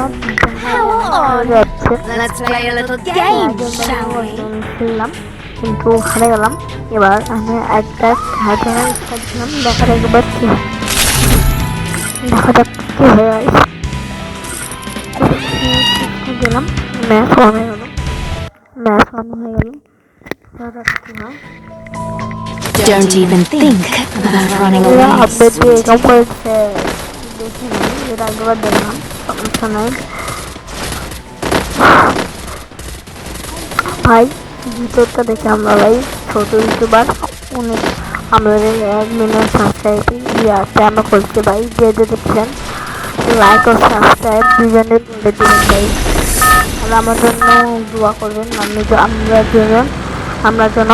যাচ্ছে Let's play a little game, shall we? খেললাম কিন্তু হারে গেলাম। এবার আমি একটা চ্যানেল স্টার্ট দিলাম, দেখা যাক এবার কি হয়, দেখা যাক কি হয়। দিলাম, ম্যাচ অন হয়ে গেল, ম্যাচ অন হয়ে গেল, দেখা যাক কি হয়। Don't even think about running away. Update দিয়ে এরকম করেছে, দেখি নাই, এর আগেবার দেখলাম, সমস্যা নাই। ভাই ভিতরটা দেখে আমরা ভাই ছোট ইউটিউবার, উনি আমাদের 1 মিলিয়ন সাবস্ক্রাইব দিয়ে আছে, আমরা করছি ভাই, যে দেখছেন লাইক ও সাবস্ক্রাইব দুজনে করে দিবেন ভাই, আর আমার জন্য দোয়া করবেন, আমরা যেন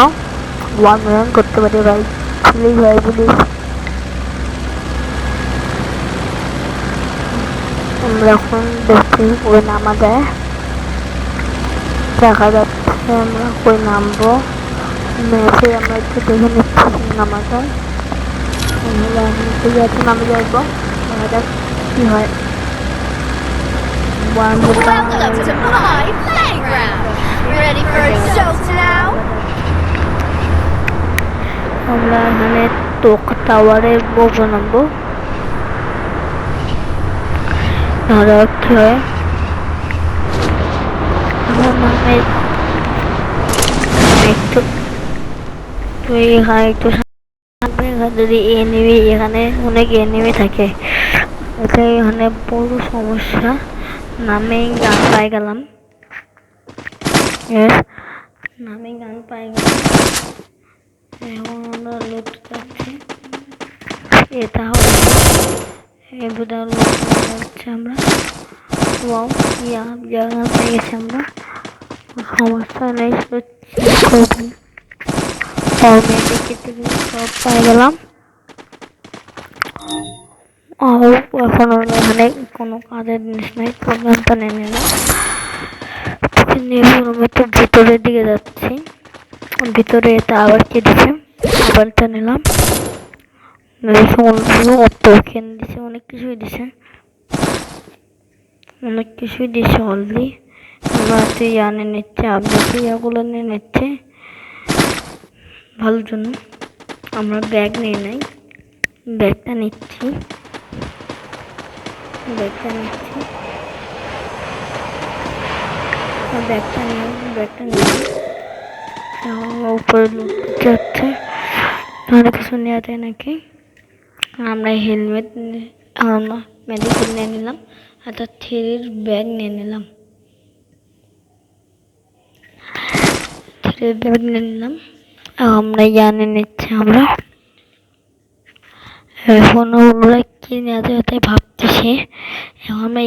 1 মিলিয়ন করতে পারি ভাই, প্লিজ ভাই প্লিজ। আমরা এখন দেখছি ওই নামা যায়, দেখা যাচ্ছে আমরা কই নামবো, ম্যাচে আমরা একটু দেখে নিচ্ছি নামা যায়, নামে যাইবো, দেখা যাক কি হয়। Welcome to my playground. Ready for a jolt now? আমরা এখানে টোক টাওয়ারে বানাবো, ধরো কি হয় একটু, তুই এখানে একটু যদি এনিমি, এখানে অনেক এনিমি থাকে, এটাই এখানে বড় সমস্যা। নামে গান পাই গেলাম, নামে গান পাই গেলাম, এখন আমরা লুট যাচ্ছি, এটা এবার হচ্ছে আমরা জায়গা পেয়ে গেছি, আমরা সমস্যা নেই, সব পাই গেলাম। এখন এখানে কোনো কাজের জিনিস নাই, প্রোগ্রামটা নিয়ে নিলাম, একটু ভিতরের দিকে যাচ্ছি, ভিতরে এটা আবার কি দিছে, আবারটা নিলাম, দিছে, অনেক কিছুই দিছে, অনেক কিছুই দিছে অলরেডি, আমরা জানে নিচ্ছে, আপডেট ইয়াগুলো নিয়ে নিচ্ছে ভালোর জন্য। আমরা ব্যাগ নিয়ে নাই, ব্যাগটা নিচ্ছি, ব্যাগটা নিচ্ছি, ব্যাগটা নিয়ে উপরে লুট যাচ্ছে, অনেক কিছু নেওয়া যায় নাকি। আমরা হেলমেট, আমরা মেডিকেল নিয়ে নিলাম, একটা থ্রির ব্যাগ নিয়ে নিলাম, থ্রির ব্যাগ নিয়ে নিলাম, আমরা জানে নিচ্ছি। আমরা এখন আমরা কি নেওয়া যায় তাই ভাবতেছি, এখন আমরা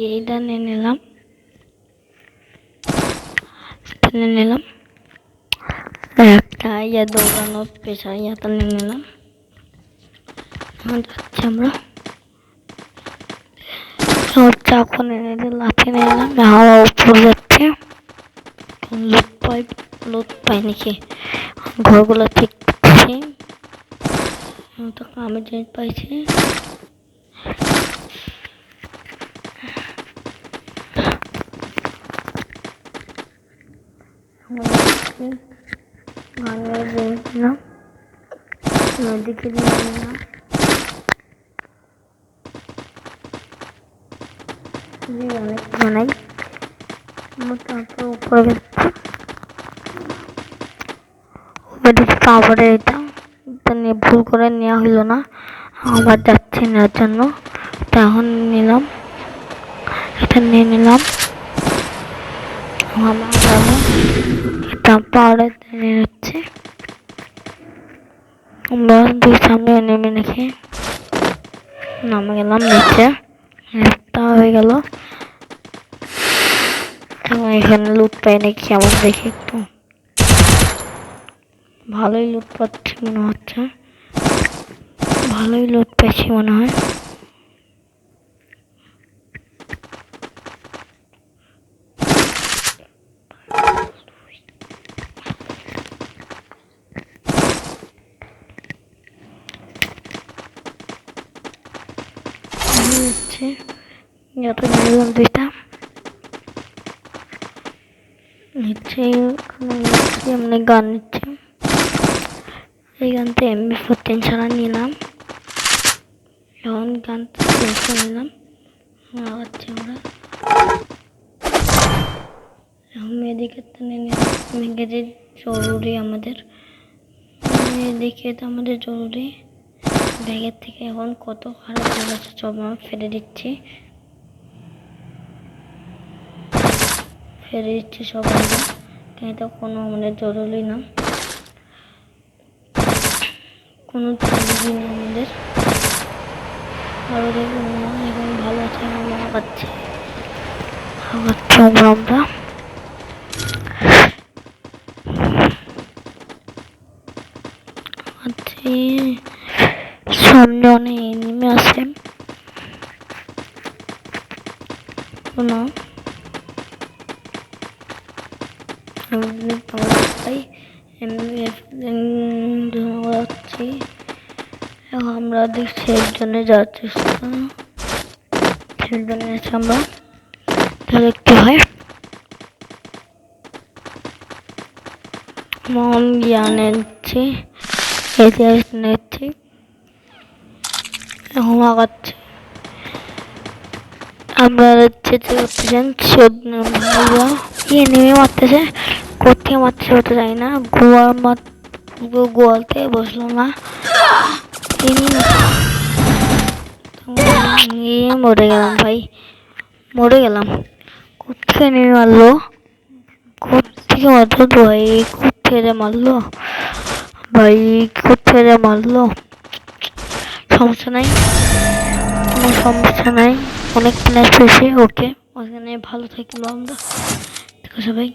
এইটা নিয়ে নিলাম, একটা দৌড়ানোর পেশা ইয়াটা নিয়ে নিলাম, এখন যাচ্ছি আমরা, চাকু নিয়ে নিলাম, লাঠি নিয়ে নিলাম, হাওয়া উপরে যাচ্ছে, লুট পাই নাকি, ঘরগুলো ঠিক করছি, আমি জিনিস পাইছি, মেডিকেল নিয়ে নিলাম, অনেক বানাই, উপরে তারপরে এটা নিয়ে ভুল করে নেওয়া হইল না, আবার যাচ্ছি নেওয়ার জন্য, তখন নিলাম, এটা নিয়ে নিলাম, এটা পাউডার নিয়ে নিচ্ছে, আমরা দুই সামনে নেমে রেখে নামে গেলাম নিচে, তা হয়ে গেল। এখানে লুট পাই নাকি, কেমন দেখি একটু, ভালোই লুট পাচ্ছি মনে হচ্ছে, ভালোই লুট পেয়েছি মনে হয়। যত নিলাম দুইটা নিচ্ছে এমনি গান নিচ্ছে এই গানতে MP14 ছাড়া নিলাম এখন গান নিলাম আচ্ছা আমরা এখন মেয়েদিকে টেনে নিলাম মেয়েকে জরুরি আমাদের মেয়েদিকে তো আমাদের জরুরি ব্যাগের থেকে এখন কত খারাপ লাগছে সব আমি ফেলে দিচ্ছি সব আমরা এটা কোনো আমাদের জরুরি না কোনো জরুরি না আমাদের আরও দেখুন না এখন ভালো আছে আমরা আগাচ্ছি আমরা সামনে অনেক এনিমি আছে না আমরা দেখছি একজনে যাওয়ার চেষ্টা একজনে আছে আমরা তাহলে একটু হয় মন জ্ঞান নিচ্ছি ইতিহাস নিচ্ছি এখন আগাচ্ছি আমরা যেতে করতেছেন ভাইয়া কি নেমে মারতেছে কোথায় মারতেছে হতে যাই না গোয়ালতে বসলো না মরে গেলাম ভাই মরে গেলাম কোথায় নেমে মারলো কোথেকে মারলো ভাই কোথেকে মারলো ভাই কোথেকে মারলো সমস্যা নাই কোনো সমস্যা নাই অনেক ম্যাচ হয়েছে ওকে ওখানে ভালো থাকলো আমরা ঠিক আছে ভাই